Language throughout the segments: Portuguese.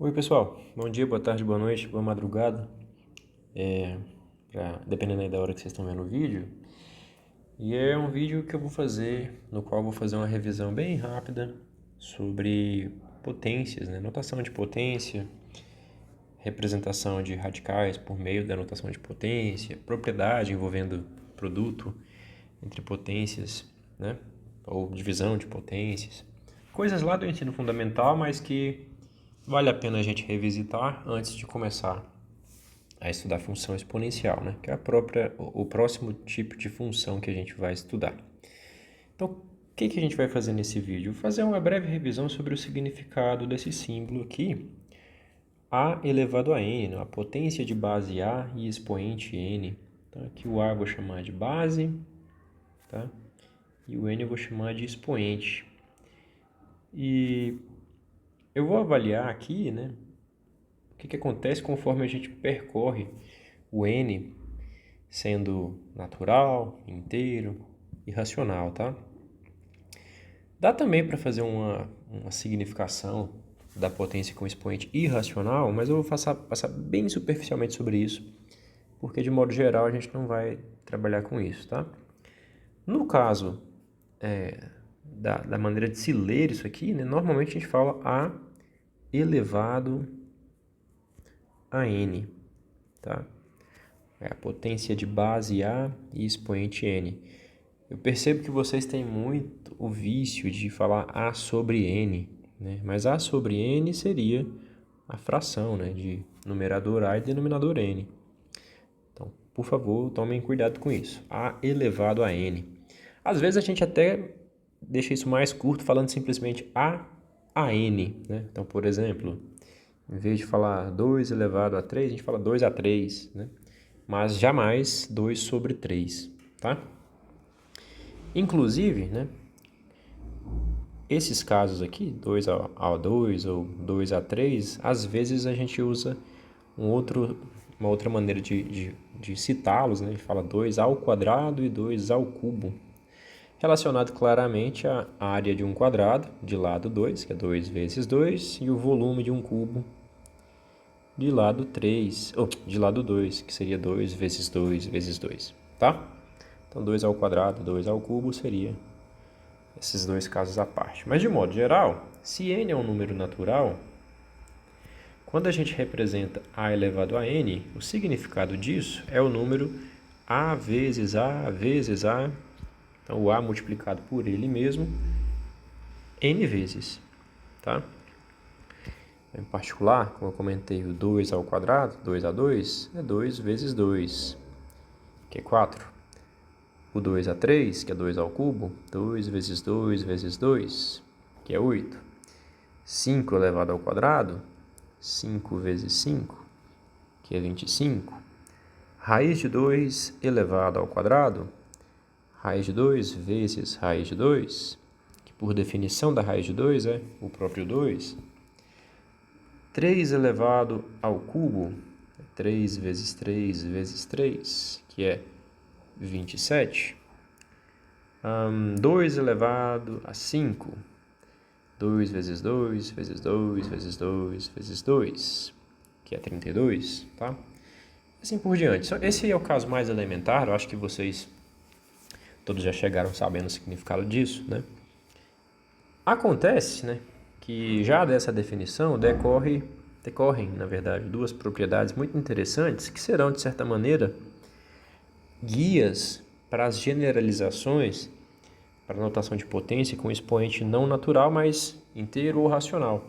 Oi pessoal, bom dia, boa tarde, boa noite, boa madrugada, dependendo aí da hora que vocês estão vendo o vídeo. E é um vídeo que eu vou fazer, no qual eu vou fazer uma revisão bem rápida sobre potências, né? Notação de potência, representação de radicais por meio da notação de potência, propriedade envolvendo produto entre potências, né? Ou divisão de potências. Coisas lá do ensino fundamental, mas que vale a pena a gente revisitar antes de começar a estudar função exponencial, né? Que é o próximo tipo de função que a gente vai estudar. Então, o que a gente vai fazer nesse vídeo? Vou fazer uma breve revisão sobre o significado desse símbolo aqui, A elevado a n, a potência de base A e expoente n. Então, aqui o A eu vou chamar de base, tá? E o n eu vou chamar de expoente. E eu vou avaliar aqui, né, o que acontece conforme a gente percorre o n sendo natural, inteiro e racional, tá? Dá também para fazer uma significação da potência com expoente irracional, mas eu vou passar bem superficialmente sobre isso, porque de modo geral a gente não vai trabalhar com isso, tá? No caso da maneira de se ler isso aqui, né, normalmente a gente fala A elevado a N, tá? É a potência de base A e expoente N. Eu percebo que vocês têm muito o vício de falar A sobre N, né? Mas A sobre N seria a fração, né, de numerador A e denominador N. Então, por favor, tomem cuidado com isso. A elevado a N. Às vezes a gente até deixa isso mais curto falando simplesmente a N, né? Então, por exemplo, em vez de falar 2 elevado a 3, a gente fala 2 a 3, né? Mas jamais 2 sobre 3, tá? Inclusive, né, esses casos aqui, 2 a 2 ou 2 a 3, às vezes a gente usa uma outra maneira de citá-los, né? A gente fala 2 ao quadrado e 2 ao cubo, relacionado claramente à área de um quadrado, de lado 2, que é 2 vezes 2, e o volume de um cubo de lado 3, ou de lado 2, que seria 2 vezes 2 vezes 2, tá? Então, 2 ao quadrado, 2 ao cubo seria esses dois casos à parte. Mas, de modo geral, se n é um número natural, quando a gente representa a elevado a n, o significado disso é o número a vezes a vezes a, então o a multiplicado por ele mesmo, n vezes, tá? Em particular, como eu comentei, o 2 ao quadrado, 2 a 2, é 2 vezes 2, que é 4. O 2 a 3, que é 2 ao cubo, 2 vezes 2 vezes 2, que é 8. 5 elevado ao quadrado, 5 vezes 5, que é 25. Raiz de 2 elevado ao quadrado, raiz de 2 vezes raiz de 2, que por definição da raiz de 2 é o próprio 2. 3 elevado ao cubo, 3 vezes 3 vezes 3, que é 27. 2 elevado a 5, 2 vezes 2 vezes 2 vezes 2 vezes 2, que é 32, tá? Assim por diante. Esse é o caso mais elementar, eu acho que vocês todos já chegaram sabendo o significado disso, né? Acontece, né, que já dessa definição decorrem, na verdade, duas propriedades muito interessantes que serão, de certa maneira, guias para as generalizações para a notação de potência com expoente não natural, mas inteiro ou racional.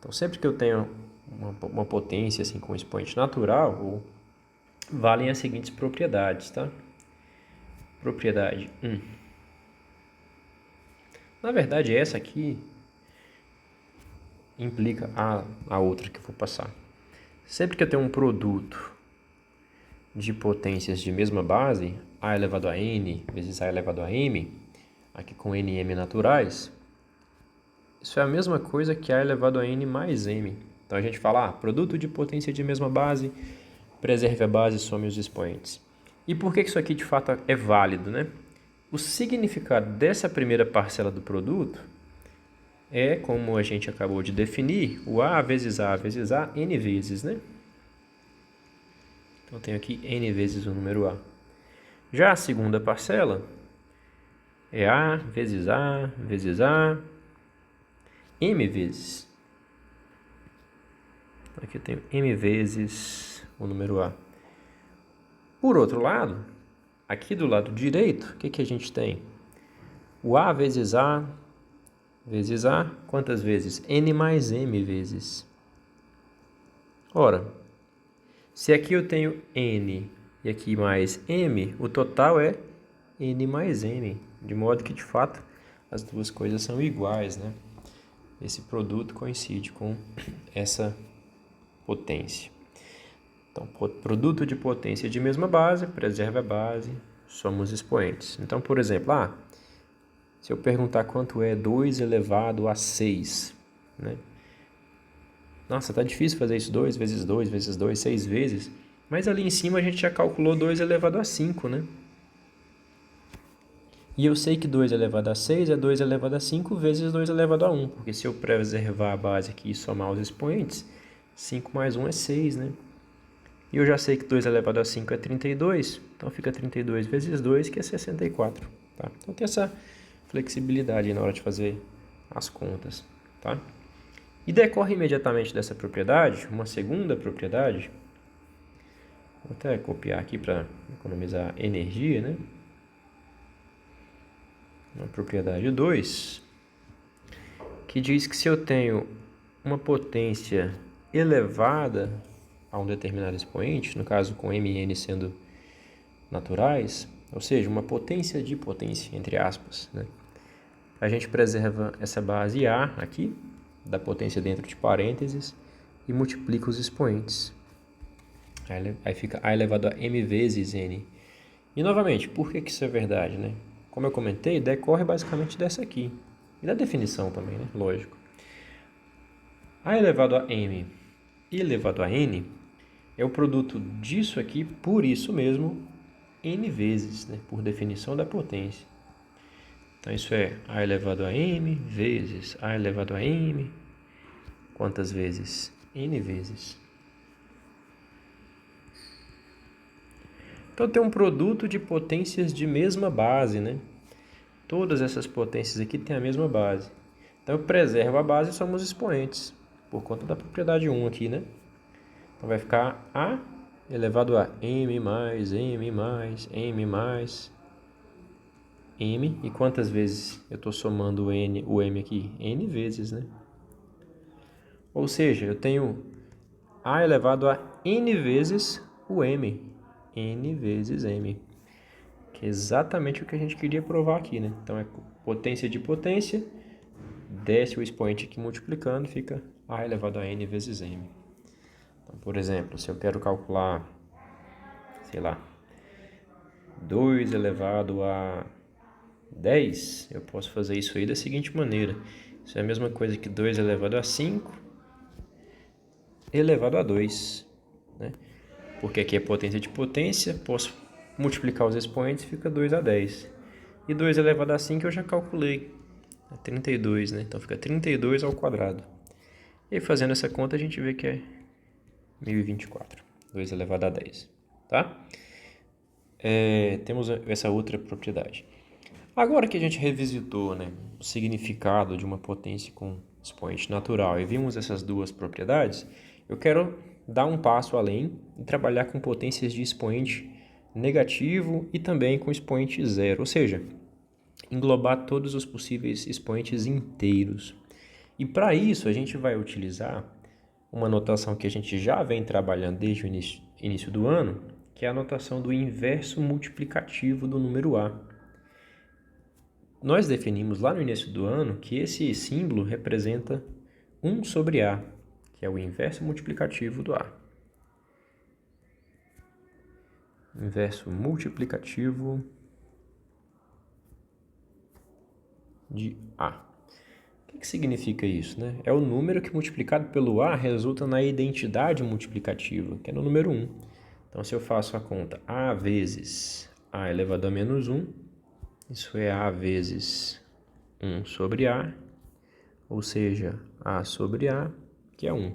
Então, sempre que eu tenho uma potência assim, com expoente natural, valem as seguintes propriedades, tá? Propriedade 1. Na verdade, essa aqui implica a outra que eu vou passar. Sempre que eu tenho um produto de potências de mesma base, a elevado a n vezes a elevado a m, aqui com n e m naturais, isso é a mesma coisa que a elevado a n mais m. Então a gente fala, produto de potência de mesma base, preserve a base, some os expoentes. E por que isso aqui de fato é válido, né? O significado dessa primeira parcela do produto é, como a gente acabou de definir, o A vezes A vezes A, N vezes, né? Então, eu tenho aqui N vezes o número A. Já a segunda parcela é A vezes A vezes A, M vezes. Aqui eu tenho M vezes o número A. Por outro lado, aqui do lado direito, o que a gente tem? O A vezes A vezes A, quantas vezes? N mais M vezes. Ora, se aqui eu tenho N e aqui mais M, o total é N mais M. De modo que, de fato, as duas coisas são iguais, né? Esse produto coincide com essa potência. Então, produto de potência de mesma base, preserva a base, somos expoentes. Então, por exemplo, se eu perguntar quanto é 2 elevado a 6, né? Nossa, tá difícil fazer isso, 2 vezes 2 vezes 2, 6 vezes. Mas ali em cima a gente já calculou 2 elevado a 5, né? E eu sei que 2 elevado a 6 é 2 elevado a 5 vezes 2 elevado a 1. Porque se eu preservar a base aqui e somar os expoentes, 5 mais 1 é 6, né? E eu já sei que 2 elevado a 5 é 32, então fica 32 vezes 2, que é 64. Tá? Então tem essa flexibilidade na hora de fazer as contas. Tá? E decorre imediatamente dessa propriedade uma segunda propriedade. Vou até copiar aqui para economizar energia, né? Uma propriedade 2, que diz que se eu tenho uma potência elevada a um determinado expoente, no caso com m e n sendo naturais, ou seja, uma potência de potência, entre aspas, né? A gente preserva essa base A aqui, da potência dentro de parênteses, e multiplica os expoentes. Aí fica A elevado a m vezes n. E novamente, por que isso é verdade, né? Como eu comentei, decorre basicamente dessa aqui. E da definição também, né? Lógico. A elevado a m e elevado a n é o produto disso aqui, por isso mesmo, n vezes, né? Por definição da potência. Então, isso é A elevado a m vezes A elevado a m. Quantas vezes? N vezes. Então, tem um produto de potências de mesma base, né? Todas essas potências aqui têm a mesma base. Então, eu preservo a base e somos expoentes, por conta da propriedade 1 aqui, né? Então, vai ficar A elevado a m mais m mais m mais m. E quantas vezes eu estou somando o m aqui? N vezes, né? Ou seja, eu tenho A elevado a n vezes o m. N vezes m. Que é exatamente o que a gente queria provar aqui, né? Então, é potência de potência, desce o expoente aqui multiplicando, fica A elevado a n vezes m. Então, por exemplo, se eu quero calcular, sei lá, 2 elevado a 10, eu posso fazer isso aí da seguinte maneira. Isso é a mesma coisa que 2 elevado a 5 elevado a 2, né? Porque aqui é potência de potência, posso multiplicar os expoentes, fica 2 a 10. E 2 elevado a 5 eu já calculei, é 32, né? Então fica 32 ao quadrado. E aí, fazendo essa conta, a gente vê que é 1024, 2 elevado a 10, tá? Temos essa outra propriedade. Agora que a gente revisitou, né, o significado de uma potência com expoente natural e vimos essas duas propriedades, eu quero dar um passo além e trabalhar com potências de expoente negativo e também com expoente zero, ou seja, englobar todos os possíveis expoentes inteiros. E para isso a gente vai utilizar uma notação que a gente já vem trabalhando desde o início do ano, que é a notação do inverso multiplicativo do número A. Nós definimos lá no início do ano que esse símbolo representa 1 sobre A, que é o inverso multiplicativo do A. Inverso multiplicativo de A. O que significa isso, né? É o número que multiplicado pelo A resulta na identidade multiplicativa, que é no número 1. Então, se eu faço a conta A vezes A elevado a menos 1, isso é A vezes 1 sobre A, ou seja, A sobre A, que é 1.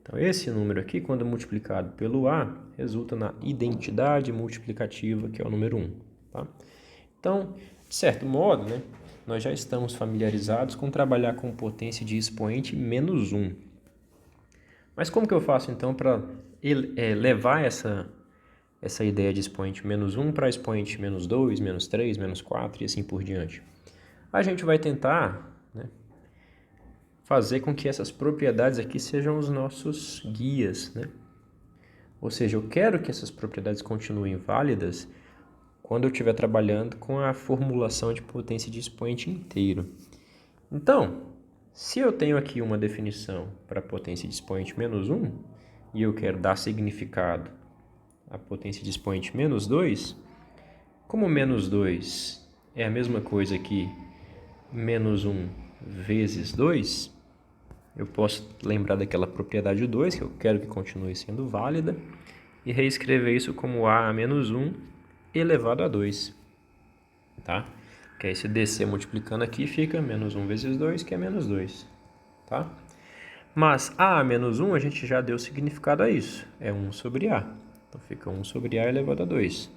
Então, esse número aqui, quando multiplicado pelo A, resulta na identidade multiplicativa, que é o número 1. Tá? Então, de certo modo, né, nós já estamos familiarizados com trabalhar com potência de expoente menos 1. Mas como que eu faço, então, para levar essa ideia de expoente menos 1 para expoente menos 2, menos 3, menos 4 e assim por diante? A gente vai tentar, né, fazer com que essas propriedades aqui sejam os nossos guias, né? Ou seja, eu quero que essas propriedades continuem válidas quando eu estiver trabalhando com a formulação de potência de expoente inteiro. Então, se eu tenho aqui uma definição para a potência de expoente menos 1 e eu quero dar significado à potência de expoente menos 2, como menos 2 é a mesma coisa que menos 1 vezes 2, eu posso lembrar daquela propriedade 2, que eu quero que continue sendo válida, e reescrever isso como A menos 1 elevado a 2. Tá? Que aí se descer multiplicando aqui fica menos 1 vezes 2, que é menos 2. Tá? Mas A menos 1 a gente já deu significado a isso. É 1 sobre A. Então fica 1 sobre A elevado a 2.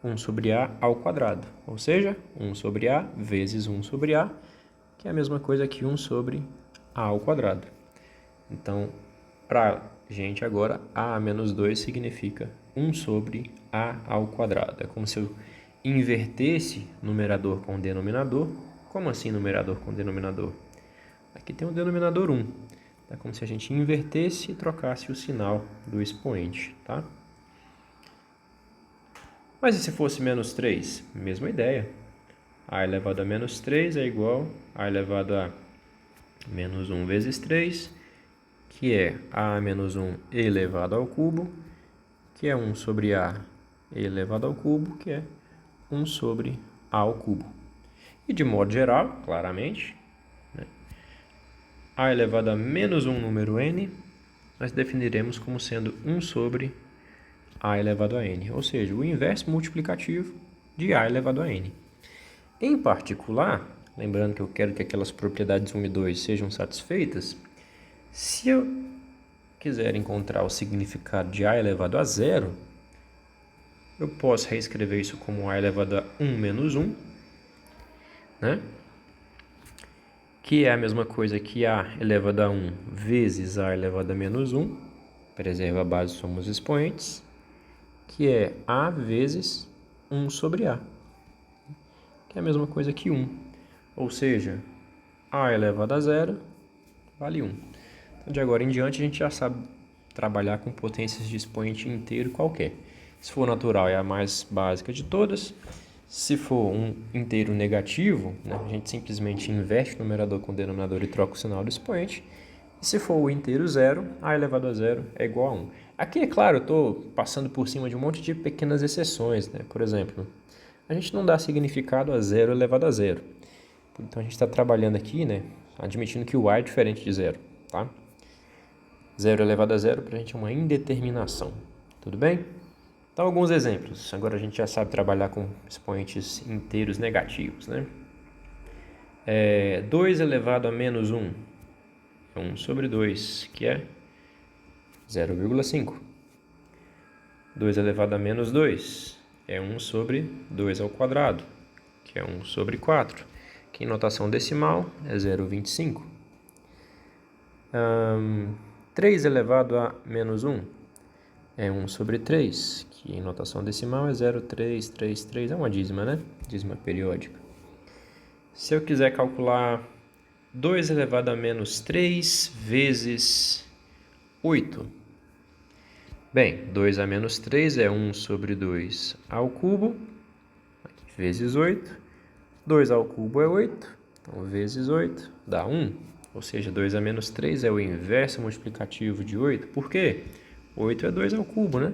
1 sobre A ao quadrado. Ou seja, 1 sobre A vezes 1 sobre A, que é a mesma coisa que 1 sobre A ao quadrado. Então, para a gente agora, A menos 2 significa 1 sobre A ao quadrado. É como se eu invertesse numerador com denominador. Como assim numerador com denominador? Aqui tem o denominador 1. É como se a gente invertesse e trocasse o sinal do expoente, tá? Mas e se fosse menos 3? Mesma ideia. A elevado a menos 3 é igual a elevado a menos 1 vezes 3, que é A menos 1 elevado ao cubo, que é 1 sobre A elevado ao cubo, que é 1 sobre A ao cubo. E de modo geral, claramente, né, A elevado a menos um número n, nós definiremos como sendo 1 sobre A elevado a n, ou seja, o inverso multiplicativo de A elevado a n. Em particular, lembrando que eu quero que aquelas propriedades 1 e 2 sejam satisfeitas, se eu quiser encontrar o significado de A elevado a 0, eu posso reescrever isso como A elevado a 1 menos 1, né? Que é a mesma coisa que A elevado a 1 vezes A elevado a menos 1, preserva a base, somos expoentes, que é A vezes 1 sobre A, que é a mesma coisa que 1. Ou seja, A elevado a 0 vale 1. Então, de agora em diante, a gente já sabe trabalhar com potências de expoente inteiro qualquer. Se for natural, é a mais básica de todas. Se for um inteiro negativo, né, a gente simplesmente inverte o numerador com o denominador e troca o sinal do expoente. E se for o inteiro zero, A elevado a 0 é igual a 1. Aqui, é claro, eu estou passando por cima de um monte de pequenas exceções, né? Por exemplo, a gente não dá significado a 0 elevado a 0. Então, a gente está trabalhando aqui, né, admitindo que o A é diferente de 0. Tá? 0 elevado a 0 para a gente é uma indeterminação. Tudo bem? Então, alguns exemplos. Agora a gente já sabe trabalhar com expoentes inteiros negativos, né? 2 elevado a menos 1 é 1 sobre 2, que é 0,5. 2 elevado a menos 2 é 1 sobre 2 ao quadrado, que é 1 sobre 4, que em notação decimal é 0,25. 3 elevado a menos 1 é 1 sobre 3, que em notação decimal é 0,333, é uma dízima, né? Dízima periódica. Se eu quiser calcular 2 elevado a menos 3 vezes 8. Bem, 2 a menos 3 é 1 sobre 2 ao cubo, vezes 8. 2 ao cubo é 8, então vezes 8 dá 1. Ou seja, 2 a menos 3 é o inverso multiplicativo de 8. Por quê? 8 é 2 ao cubo, né?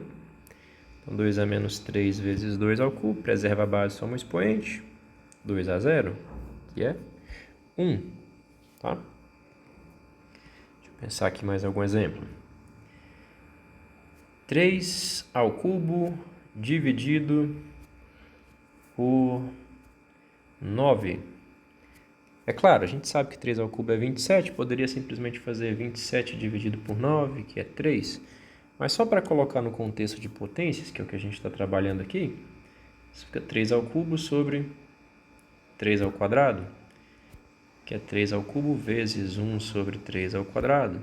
Então, 2 a menos 3 vezes 2 ao cubo, preserva a base, soma o expoente. 2 a 0, que é 1. Tá? Deixa eu pensar aqui mais algum exemplo. 3 ao cubo dividido por 9. É claro, a gente sabe que 3 ao cubo é 27, poderia simplesmente fazer 27 dividido por 9, que é 3. Mas só para colocar no contexto de potências, que é o que a gente está trabalhando aqui, isso fica 3 ao cubo sobre 3 ao quadrado, que é 3 ao cubo vezes 1 sobre 3 ao quadrado,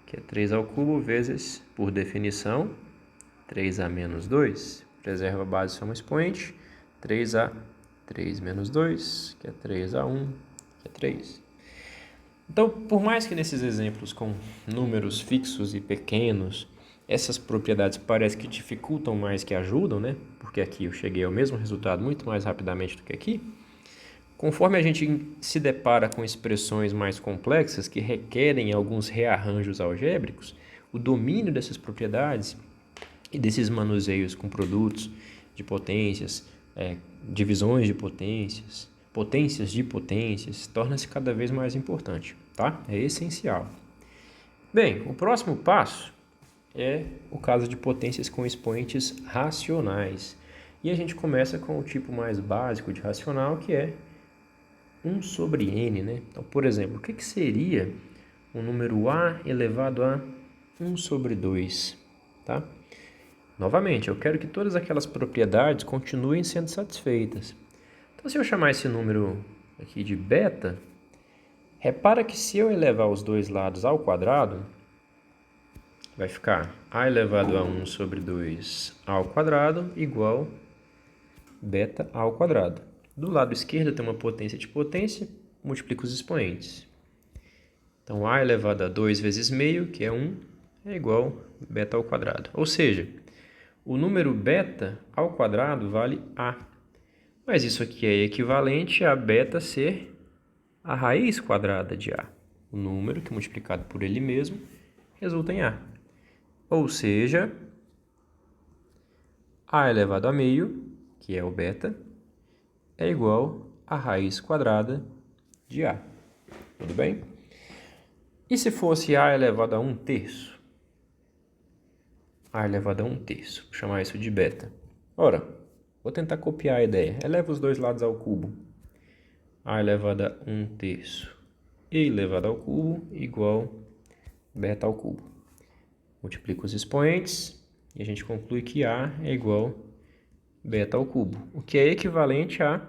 que é 3 ao cubo vezes, por definição, 3a menos 2. Preserva a base soma expoente, 3a, 3 menos 2, que é 3a1, que é 3. Então, por mais que nesses exemplos com números fixos e pequenos, essas propriedades parecem que dificultam mais que ajudam, né? Porque aqui eu cheguei ao mesmo resultado muito mais rapidamente do que aqui. Conforme a gente se depara com expressões mais complexas que requerem alguns rearranjos algébricos, o domínio dessas propriedades e desses manuseios com produtos de potências, divisões de potências, potências de potências, torna-se cada vez mais importante, tá? É essencial. Bem, o próximo passo é o caso de potências com expoentes racionais. E a gente começa com o tipo mais básico de racional, que é 1 sobre n, né? Então, por exemplo, o que seria o número a elevado a 1 sobre 2, tá? Novamente, eu quero que todas aquelas propriedades continuem sendo satisfeitas. Então, se eu chamar esse número aqui de beta, repara que se eu elevar os dois lados ao quadrado, vai ficar a elevado a 1 sobre 2 ao quadrado igual beta ao quadrado. Do lado esquerdo tem uma potência de potência, multiplica os expoentes. Então, a elevado a 2 vezes meio, que é 1, é igual beta ao quadrado. Ou seja, o número beta ao quadrado vale a. Mas isso aqui é equivalente a beta ser a raiz quadrada de a. O número que multiplicado por ele mesmo resulta em a. Ou seja, a elevado a meio, que é o beta, é igual a raiz quadrada de a. Tudo bem? E se fosse a elevado a 1/3? A elevado a 1/3. Vou chamar isso de beta. Ora, vou tentar copiar a ideia. Eleva os dois lados ao cubo. A elevado a 1/3 e elevado ao cubo igual beta ao cubo. Multiplico os expoentes e a gente conclui que a é igual beta ao cubo, o que é equivalente a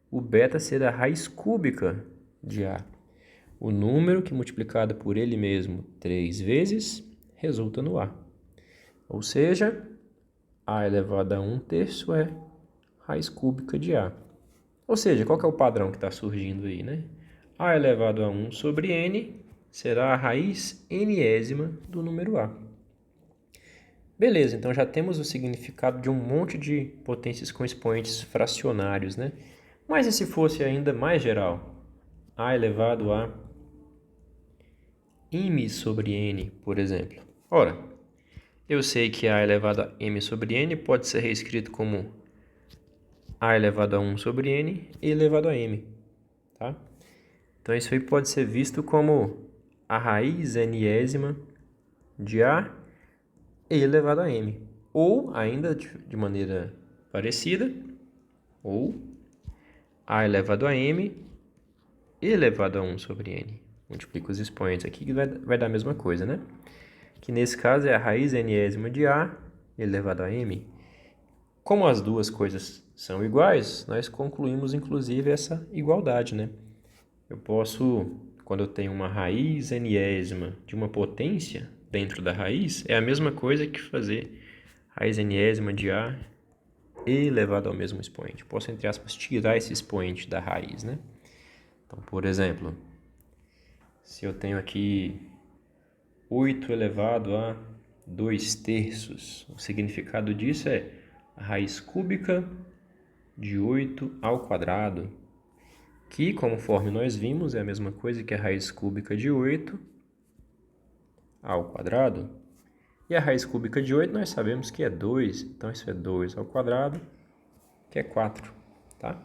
o beta ser a raiz cúbica de a. O número que multiplicado por ele mesmo 3 vezes resulta no a. Ou seja, a elevado a 1/3 é raiz cúbica de a. Ou seja, qual que é o padrão que está surgindo aí, né? A elevado a 1 sobre n será a raiz nésima do número a. Beleza, então já temos o significado de um monte de potências com expoentes fracionários, né? Mas e se fosse ainda mais geral? A elevado a m sobre n, por exemplo. Ora, eu sei que a elevado a m sobre n pode ser reescrito como a elevado a 1 sobre n e elevado a m, tá? Então isso aí pode ser visto como a raiz nésima de a e elevado a m. Ou, ainda de maneira parecida, ou a elevado a m elevado a 1 sobre n. Multiplica os expoentes aqui que vai dar a mesma coisa, né? Que nesse caso é a raiz nésima de a elevado a m. Como as duas coisas são iguais, nós concluímos inclusive essa igualdade, né? Eu posso, quando eu tenho uma raiz nésima de uma potência dentro da raiz, é a mesma coisa que fazer raiz nésima de a elevado ao mesmo expoente. Posso, entre aspas, tirar esse expoente da raiz, né? Então, por exemplo, se eu tenho aqui 8 elevado a 2/3, o significado disso é a raiz cúbica de 8 ao quadrado, que, conforme nós vimos, é a mesma coisa que a raiz cúbica de 8 ao quadrado. E a raiz cúbica de 8 nós sabemos que é 2, então isso é 2 ao quadrado, que é 4, tá?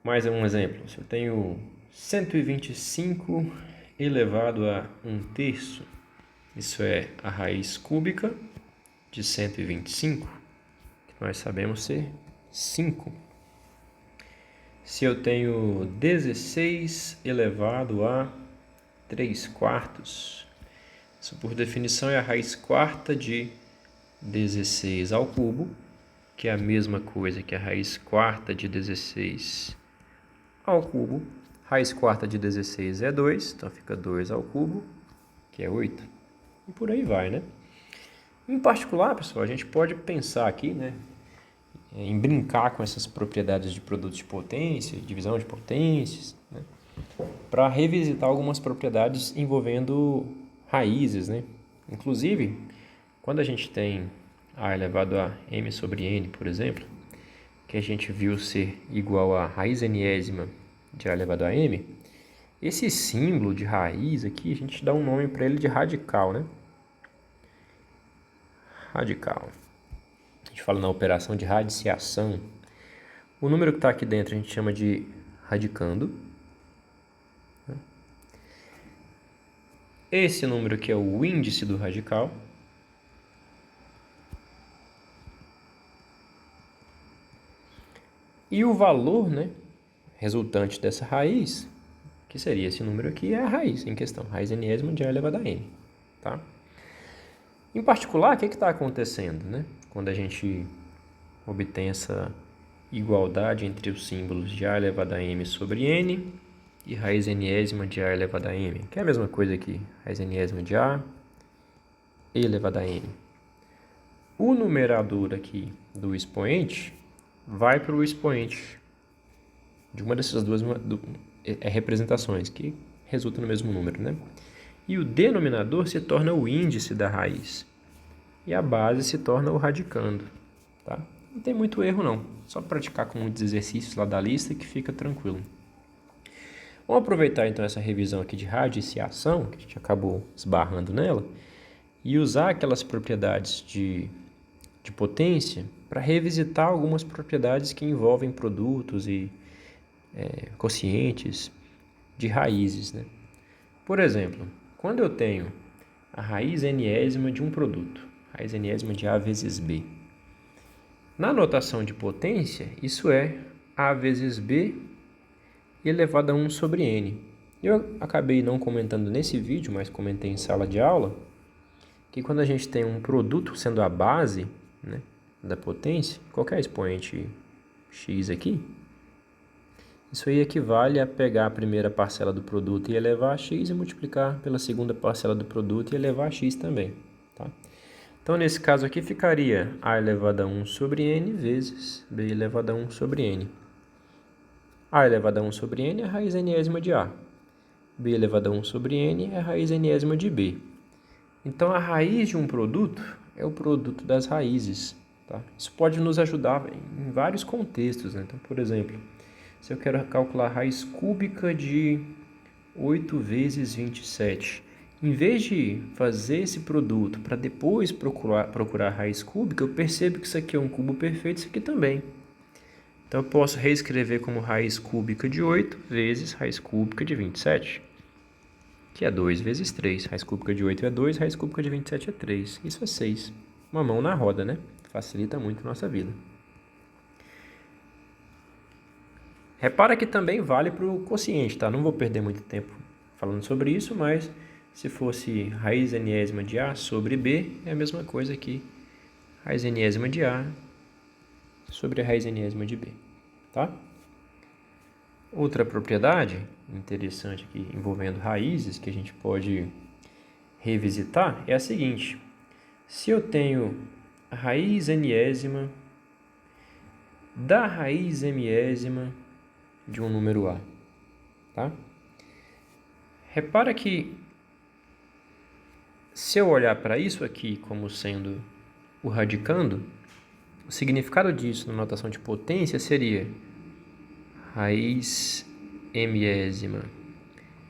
Mais um exemplo, se eu tenho 125 elevado a 1/3, isso é a raiz cúbica de 125, que nós sabemos ser 5. Se eu tenho 16 elevado a 3/4, isso por definição é a raiz quarta de 16 ao cubo, que é a mesma coisa que a raiz quarta de 16 ao cubo. Raiz quarta de 16 é 2, então fica 2 ao cubo, que é 8. E por aí vai, né? Em particular, pessoal, a gente pode pensar aqui, né, em brincar com essas propriedades de produtos de potência, divisão de potências, né, para revisitar algumas propriedades envolvendo raízes, né? Inclusive, quando a gente tem a elevado a m sobre n, por exemplo, que a gente viu ser igual a raiz nésima de a elevado a m, esse símbolo de raiz aqui, a gente dá um nome para ele de radical, né? Radical. A gente fala na operação de radiciação. O número que está aqui dentro a gente chama de radicando. Esse número aqui é o índice do radical. E o valor, né, resultante dessa raiz, que seria esse número aqui, é a raiz em questão, raiz enésima de a elevado a n. Tá? Em particular, o que está acontecendo, né, quando a gente obtém essa igualdade entre os símbolos de a elevado a m sobre n e raiz enésima de a elevado a m, que é a mesma coisa aqui, raiz enésima de a elevado a n. O numerador aqui do expoente vai para o expoente de uma dessas duas representações, que resulta no mesmo número, né? E o denominador se torna o índice da raiz. E a base se torna o radicando, tá? Não tem muito erro, não. Só praticar com muitos exercícios lá da lista que fica tranquilo. Vamos aproveitar, então, essa revisão aqui de radiciação, que a gente acabou esbarrando nela, e usar aquelas propriedades de potência para revisitar algumas propriedades que envolvem produtos e quocientes de raízes, né? Por exemplo, quando eu tenho a raiz enésima de um produto, raiz enésima de A vezes B, na notação de potência, isso é A vezes B elevado a 1 sobre N. Eu acabei não comentando nesse vídeo, mas comentei em sala de aula, que quando a gente tem um produto sendo a base, né, da potência, qualquer expoente x aqui, isso aí equivale a pegar a primeira parcela do produto e elevar a x e multiplicar pela segunda parcela do produto e elevar a x também. Tá? Então, nesse caso aqui, ficaria a elevado a 1 sobre n vezes b elevado a 1 sobre n. A elevado a 1 sobre n é a raiz enésima de a. B elevado a 1 sobre n é a raiz enésima de b. Então, a raiz de um produto é o produto das raízes. Tá? Isso pode nos ajudar em vários contextos, né? Então, por exemplo, se eu quero calcular a raiz cúbica de 8 vezes 27, em vez de fazer esse produto para depois procurar a raiz cúbica, eu percebo que isso aqui é um cubo perfeito, isso aqui também. Então, eu posso reescrever como raiz cúbica de 8 vezes raiz cúbica de 27, que é 2 vezes 3. Raiz cúbica de 8 é 2, raiz cúbica de 27 é 3. Isso é 6. Uma mão na roda, né? Facilita muito a nossa vida. Repara que também vale para o quociente, tá? Não vou perder muito tempo falando sobre isso, mas se fosse raiz enésima de A sobre B, é a mesma coisa que raiz enésima de A sobre a raiz enésima de B, tá? Outra propriedade interessante aqui envolvendo raízes que a gente pode revisitar é a seguinte: se eu tenho a raiz enésima da raiz milésima de um número A, tá? Repara que se eu olhar para isso aqui como sendo o radicando, o significado disso na notação de potência seria raiz milésima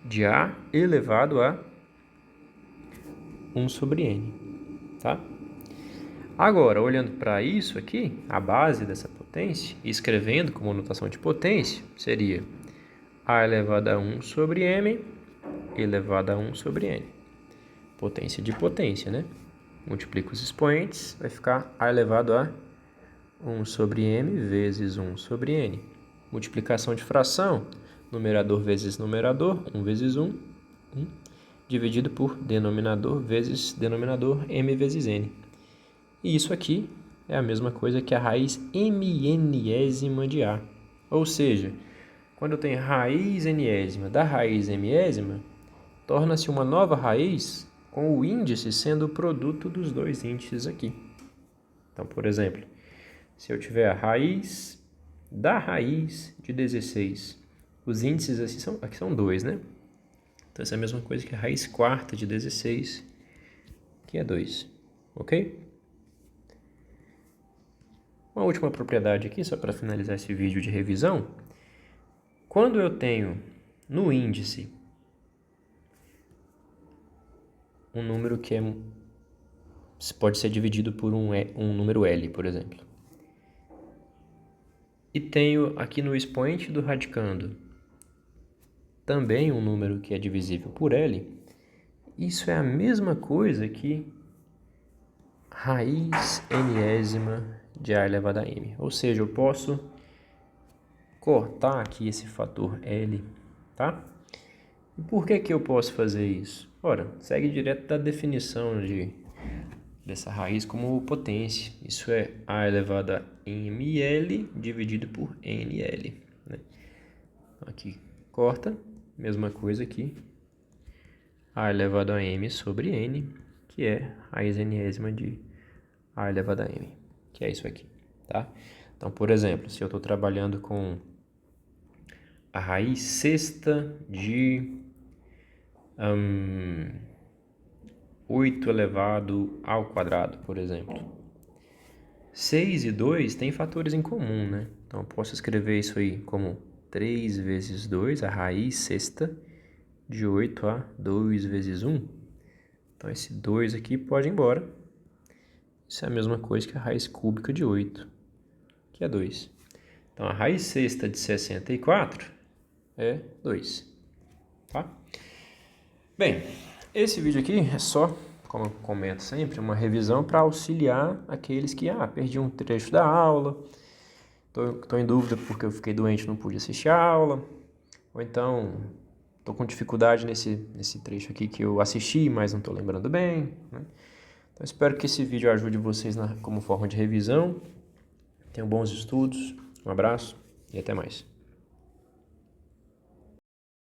de A elevado a 1 sobre N, tá? Agora, olhando para isso aqui, a base dessa potência, e escrevendo como notação de potência, seria A elevado a 1 sobre M elevado a 1 sobre N. Potência de potência, né? Multiplica os expoentes, vai ficar A elevado a 1 sobre M vezes 1 sobre N. multiplicação de fração, numerador vezes numerador, 1 vezes 1, dividido por denominador vezes denominador, m vezes n. E isso aqui é a mesma coisa que a raiz mnésima de A. Ou seja, quando eu tenho raiz nésima da raiz mésima, torna-se uma nova raiz com o índice sendo o produto dos dois índices aqui. Então, por exemplo, se eu tiver a raiz da raiz de 16, os índices aqui são 2, né? Então, essa é a mesma coisa que a raiz quarta de 16, que é 2, ok? Uma última propriedade aqui, só para finalizar esse vídeo de revisão. Quando eu tenho no índice um número que pode ser dividido por um número L, por exemplo. E tenho aqui no expoente do radicando também um número que é divisível por L. Isso é a mesma coisa que raiz nésima de A elevado a M. Ou seja, eu posso cortar aqui esse fator L, tá? E por que eu posso fazer isso? Ora, segue direto da definição dessa raiz como potência. Isso é A elevado a ml dividido por nl. Né? Aqui, corta. Mesma coisa aqui. A elevado a m sobre n, que é raiz enésima de A elevado a m. Que é isso aqui, tá? Então, por exemplo, se eu estou trabalhando com a raiz sexta de 8 elevado ao quadrado, por exemplo. 6 e 2 têm fatores em comum, né? Então, eu posso escrever isso aí como 3 vezes 2, a raiz sexta, de 8 a 2 vezes 1. Então, esse 2 aqui pode ir embora. Isso é a mesma coisa que a raiz cúbica de 8, que é 2. Então, a raiz sexta de 64 é 2, tá? Bem, esse vídeo aqui é só, como eu comento sempre, uma revisão para auxiliar aqueles que, perdi um trecho da aula, estou em dúvida porque eu fiquei doente e não pude assistir a aula, ou então estou com dificuldade nesse trecho aqui que eu assisti, mas não estou lembrando bem, né? Então, espero que esse vídeo ajude vocês como forma de revisão. Tenham bons estudos, um abraço e até mais.